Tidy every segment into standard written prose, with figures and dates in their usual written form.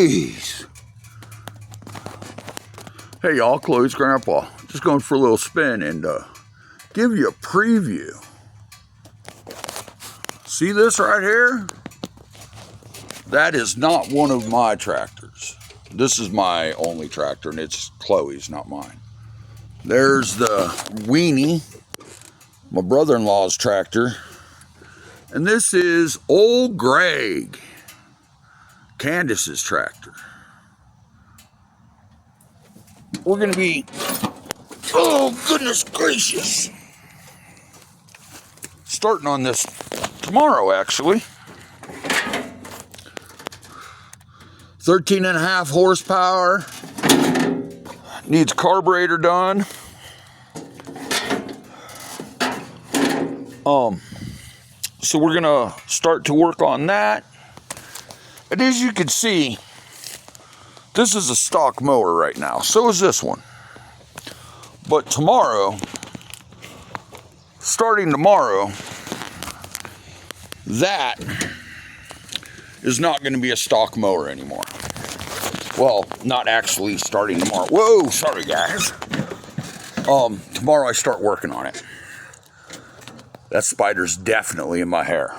Jeez. Hey y'all, Chloe's grandpa. Just going for a little spin and give you a preview. See this right here? That is not one of my tractors. This is my only tractor, and it's Chloe's, not mine. There's the Weenie, my brother-in-law's tractor. And this is old Greg, Candace's tractor. We're gonna be, oh goodness gracious, starting on this tomorrow actually. 13.5 horsepower, needs carburetor done. So we're gonna start to work on that. And as you can see, this is a stock mower right now. So is this one. But tomorrow, starting tomorrow, that is not going to be a stock mower anymore. Well, not actually starting tomorrow. Whoa, sorry guys. Tomorrow I start working on it. That spider's definitely in my hair.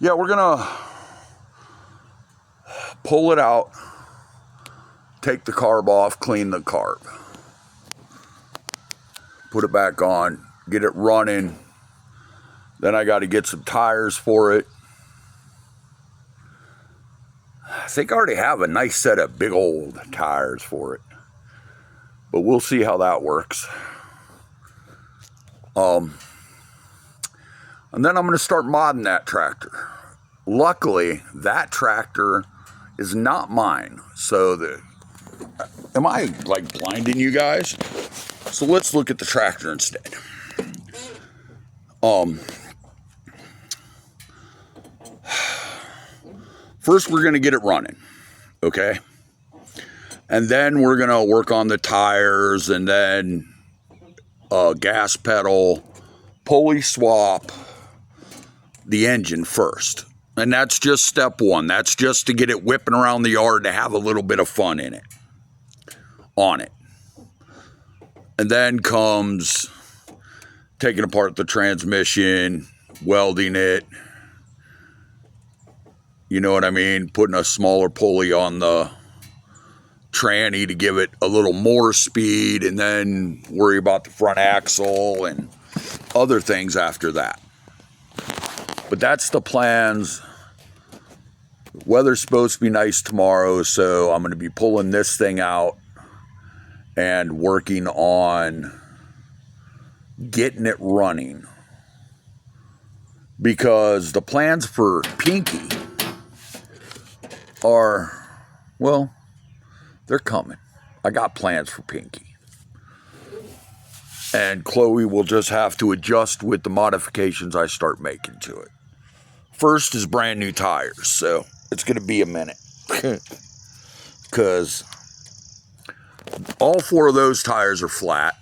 Yeah, we're gonna pull it out, take the carb off, clean the carb, put it back on, get it running. Then I got to get some tires for it. I think I already have a nice set of big old tires for it, but we'll see how that works. And then I'm going to start modding that tractor. Luckily, that tractor is not mine. So am I like blinding you guys? So let's look at the tractor instead. First we're going to get it running, okay? And then we're going to work on the tires and then gas pedal, pulley swap, the engine first. And that's just step one. That's just to get it whipping around the yard to have a little bit of fun in it, on it. And then comes taking apart the transmission, welding it, you know what I mean? Putting a smaller pulley on the tranny to give it a little more speed, and then worry about the front axle and other things after that. But that's the plans. Weather's supposed to be nice tomorrow, so I'm going to be pulling this thing out and working on getting it running. Because the plans for Pinky are, well, they're coming. I got plans for Pinky. And Chloe will just have to adjust with the modifications I start making to it. First is brand new tires, so it's going to be a minute. Because all 4 of those tires are flat.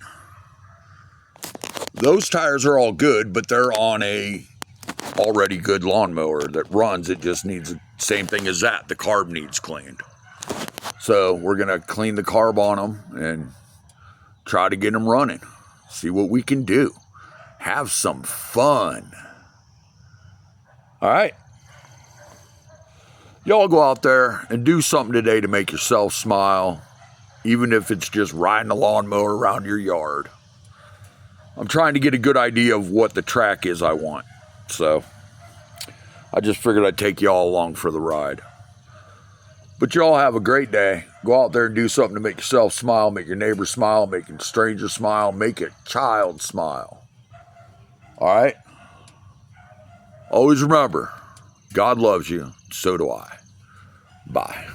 Those tires are all good, but they're on a already good lawnmower that runs. It just needs the same thing as that. The carb needs cleaned. So we're going to clean the carb on them and try to get them running. See what we can do. Have some fun. All right. Y'all go out there and do something today to make yourself smile, even if it's just riding a lawnmower around your yard. I'm trying to get a good idea of what the track is I want. So I just figured I'd take y'all along for the ride. But y'all have a great day. Go out there and do something to make yourself smile, make your neighbor smile, make a stranger smile, make a child smile. All right? Always remember, God loves you, so do I. Bye.